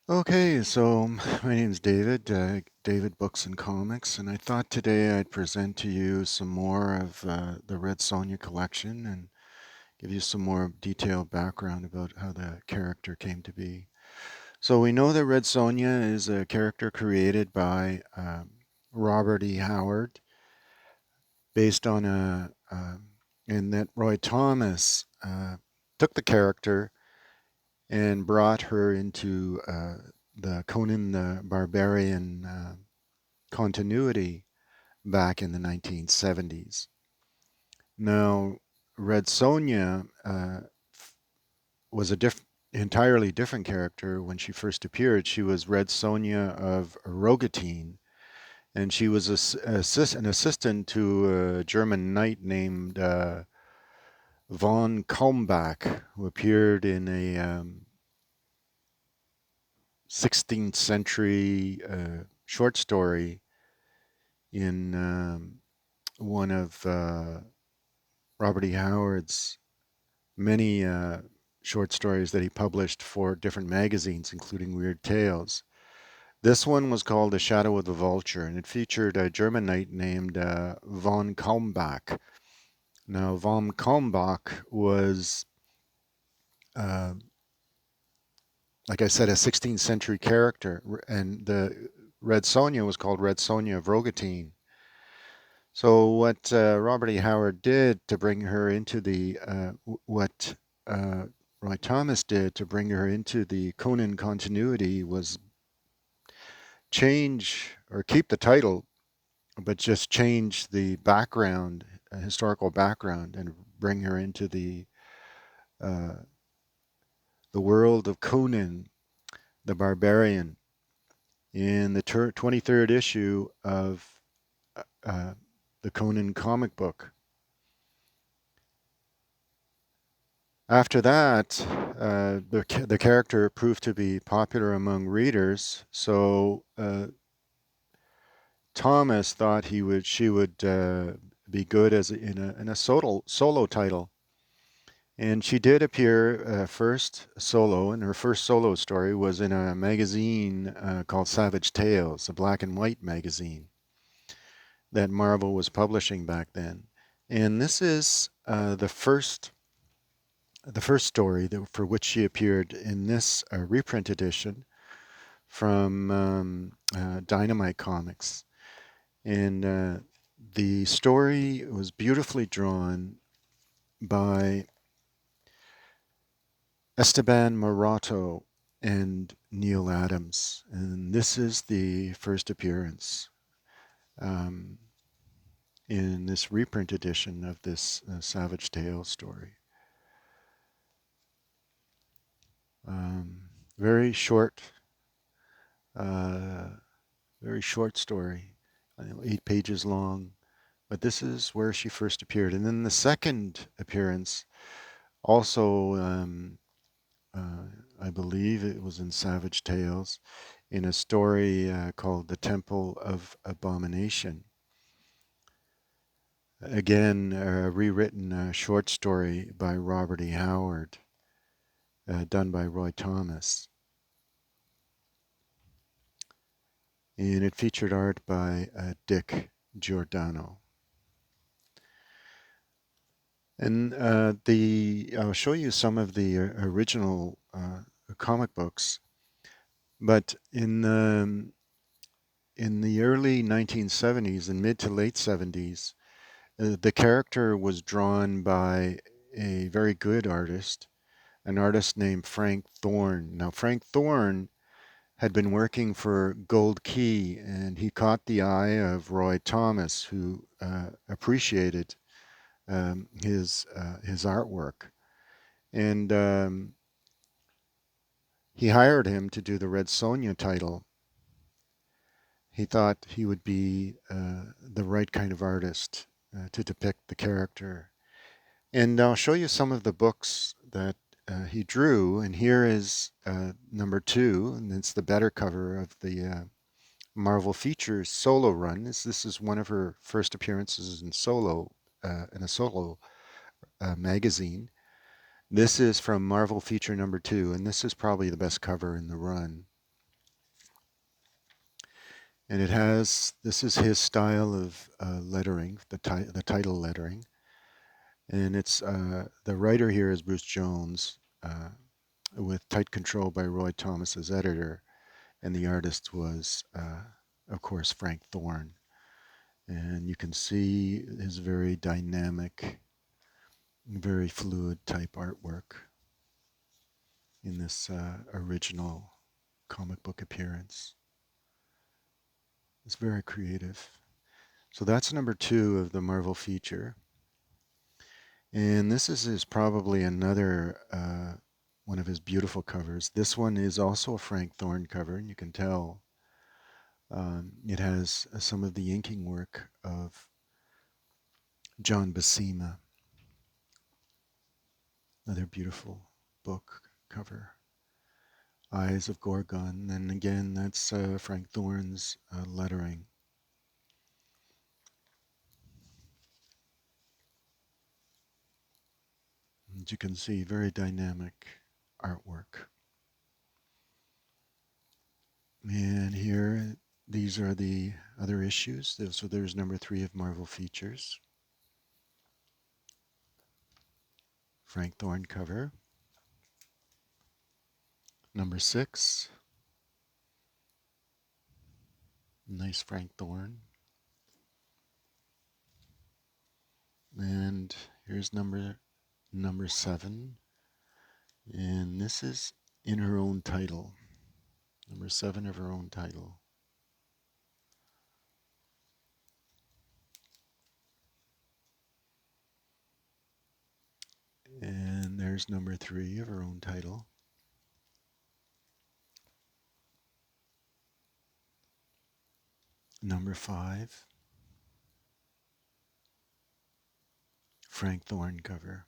Okay, so my name's David, David Books and Comics, and I thought today I'd present to you some more of the Red Sonja collection and give you some more detailed background about how the character came to be. So we know that Red Sonja is a character created by Robert E. Howard, based on and that Roy Thomas took the character and brought her into the Conan the Barbarian continuity back in the 1970s. Now, Red Sonja was a entirely different character when she first appeared. She was Red Sonja of Rogatine, and she was an assistant to a German knight named von Kalmbach, who appeared in a 16th century short story in one of Robert E. Howard's many short stories that he published for different magazines, including Weird Tales. This one was called The Shadow of the Vulture, and it featured a German knight named von Kalmbach. Now, von Kalmbach was, uh, like I said, a 16th century character, and the Red Sonja was called Red Sonya of Rogatine. So what Robert E. Howard did to bring her into what uh, Roy Thomas did to bring her into the Conan continuity was change or keep the title, but just change the background, historical background, and bring her into uh, the world of Conan the Barbarian in the 23rd issue of uh, the Conan comic book. After that, the character proved to be popular among readers, so Thomas thought she would be good in a solo title, and she did appear first solo, and her first solo story was in a magazine called Savage Tales, a black and white magazine that Marvel was publishing back then. And this is the first story for which she appeared in this reprint edition from Dynamite Comics. And the story was beautifully drawn by Esteban Morato and Neil Adams. And this is the first appearance um, in this reprint edition of this Savage Tales story. Um, very short, uh, very short story, 8 pages long. But this is where she first appeared. And then the second appearance, also, uh, I believe it was in Savage Tales, in a story called The Temple of Abomination. Again, a rewritten short story by Robert E. Howard, done by Roy Thomas. And it featured art by Dick Giordano. And I'll show you some of the original comic books. But in the early 1970s and mid to late 70s, the character was drawn by a very good artist, an artist named Frank Thorne. Now, Frank Thorne had been working for Gold Key, and he caught the eye of Roy Thomas, who appreciated his artwork, and he hired him to do the Red Sonja title. He thought he would be the right kind of artist to depict the character. And I'll show you some of the books that he drew. And here is number 2, and it's the better cover of the Marvel Features solo run. This is one of her first appearances in a solo magazine. This is from Marvel Feature number 2, and this is probably the best cover in the run. And it has, this is his style of lettering, the title lettering. And it's, the writer here is Bruce Jones, with tight control by Roy Thomas as editor. And the artist was, of course, Frank Thorne. And you can see his very dynamic, very fluid type artwork in this original comic book appearance. It's very creative. So that's number 2 of the Marvel feature. And this is probably another one of his beautiful covers. This one is also a Frank Thorne cover, and you can tell it has some of the inking work of John Buscema. Another beautiful book cover. Eyes of Gorgon, and again, that's Frank Thorne's lettering. As you can see, very dynamic artwork. And here, these are the other issues. So there's number 3 of Marvel Features. Frank Thorne cover. Number 6. Nice Frank Thorne. And here's number 7. And this is in her own title. Number 7 of her own title. And there's number 3 of her own title. Number 5. Frank Thorne cover.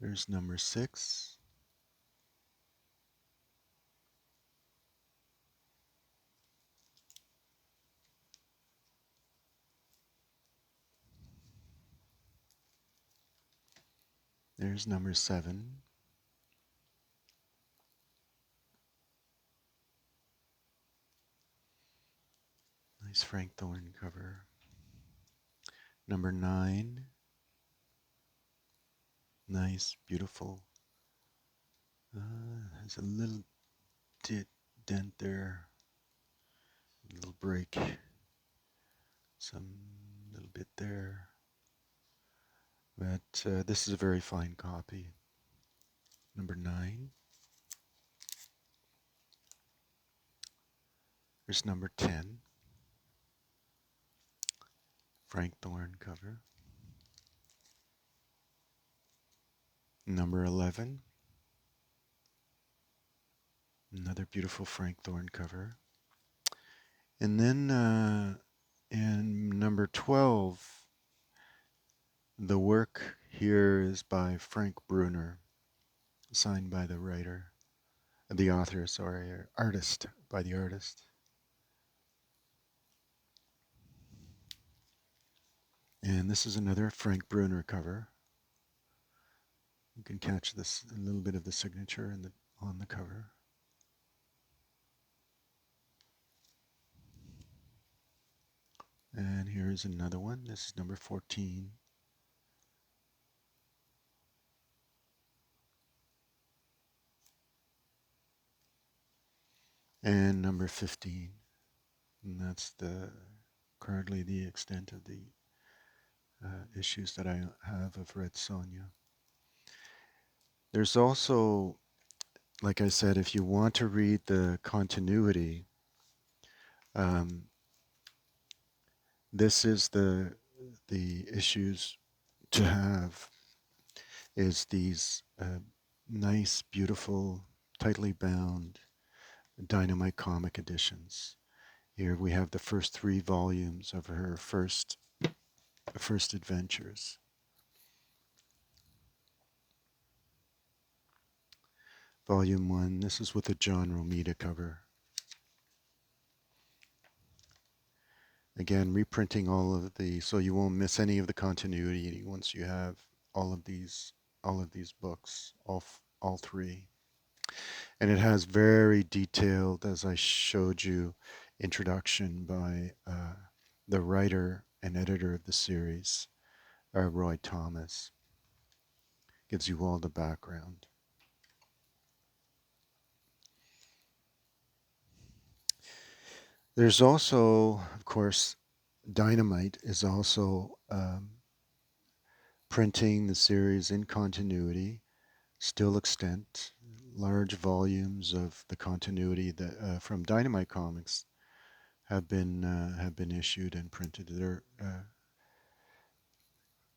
There's number 6. There's number 7. Nice Frank Thorne cover. Number 9. Nice, beautiful. There's a little dent there. A little break. Some little bit there. But this is a very fine copy. Number 9. There's number 10. Frank Thorne cover. Number 11. Another beautiful Frank Thorne cover. And then in number 12, the work here is by Frank Bruner, signed by the writer, the author, sorry, artist, by the artist. And this is another Frank Bruner cover. You can catch this, a little bit of the signature on the cover. And here's another one. This is number 14. And number 15. And that's currently the extent of the issues that I have of Red Sonja. There's also, like I said, if you want to read the continuity, this is the issues to have, is these nice, beautiful, tightly bound Dynamite comic editions. Here we have the first 3 volumes of her first adventures. Volume 1, this is with a John Romita cover. Again, reprinting all of so you won't miss any of the continuity once you have all of these books, all 3. And it has very detailed, as I showed you, introduction by the writer and editor of the series, Roy Thomas. Gives you all the background. There's also, of course, Dynamite is also printing the series in continuity, still extant, large volumes of the continuity that from Dynamite Comics have been issued and printed. They're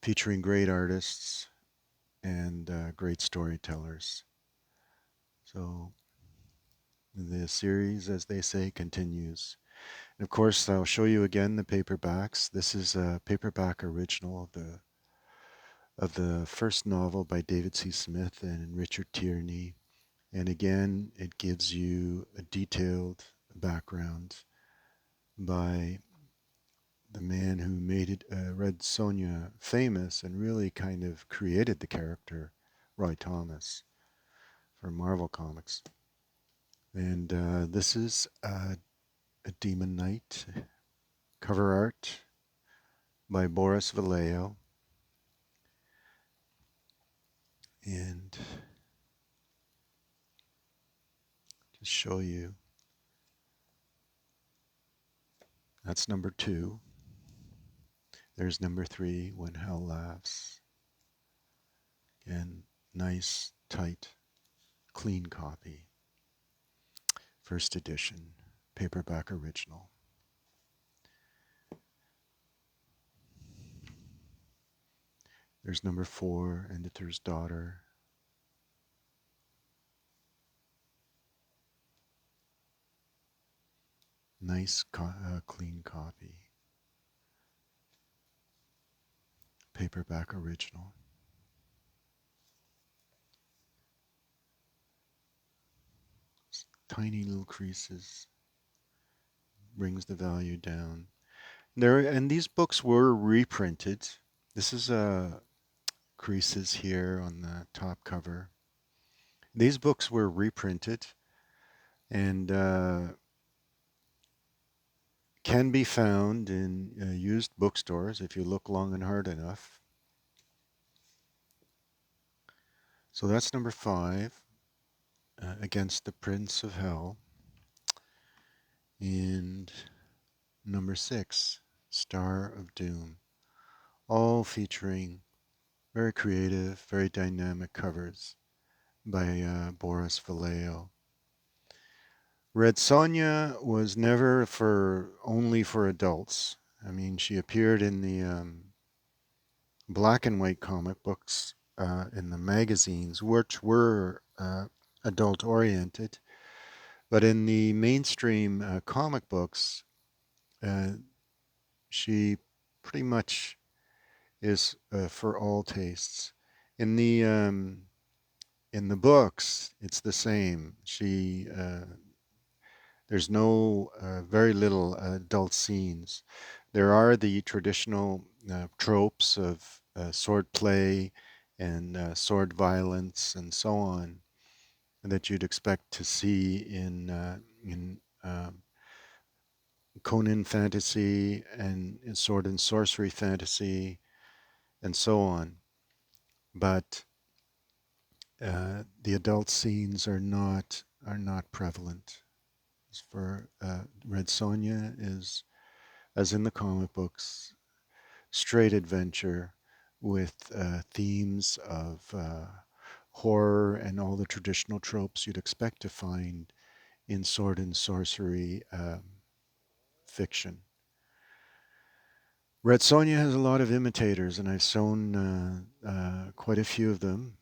featuring great artists and great storytellers. So the series, as they say, continues. And of course, I'll show you again the paperbacks. This is a paperback original of the first novel by David C. Smith and Richard Tierney. And again, it gives you a detailed background by the man who made it, Red Sonja famous and really kind of created the character, Roy Thomas, for Marvel Comics. And this is a Demon Knight cover art by Boris Vallejo. And to show you, that's number 2. There's number 3, When Hell Laughs. Again, nice, tight, clean copy. First edition, paperback original. There's number 4, Editor's Daughter. Nice, clean copy. Paperback original. Tiny little creases. Brings the value down. And these books were reprinted. This is creases here on the top cover. These books were reprinted and can be found in used bookstores if you look long and hard enough. So that's number 5, Against the Prince of Hell. And number 6, Star of Doom. All featuring very creative, very dynamic covers by Boris Vallejo. Red Sonja was never only for adults. I mean, she appeared in the black and white comic books in the magazines, which were adult oriented. But in the mainstream comic books, she pretty much is for all tastes. In the books, it's the same. There's no very little adult scenes. There are the traditional tropes of sword play and sword violence and so on that you'd expect to see in Conan fantasy and in sword and sorcery fantasy and so on. But the adult scenes are not prevalent. As for Red Sonja is, as in the comic books, straight adventure with themes of horror and all the traditional tropes you'd expect to find in sword and sorcery fiction. Red Sonja has a lot of imitators, and I've shown quite a few of them.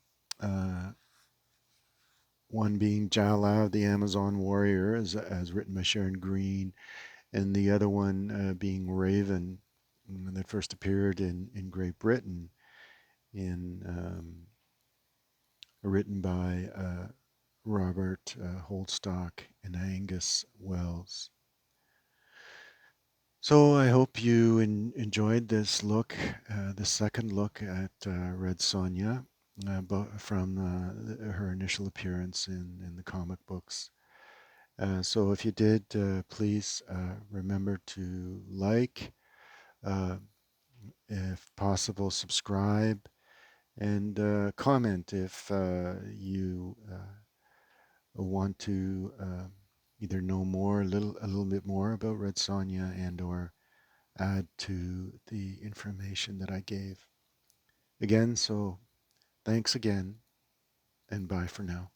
One being Jala, the Amazon warrior, as written by Sharon Green, and the other one being Raven, that first appeared in Great Britain, written by Robert Holdstock and Angus Wells. So I hope you enjoyed this look, the second look at Red Sonja. from her initial appearance in the comic books. So if you did, please remember to like, uh, if possible, subscribe, and comment if you want to either know more, a little bit more about Red Sonja, and or add to the information that I gave. Again, so thanks again, and bye for now.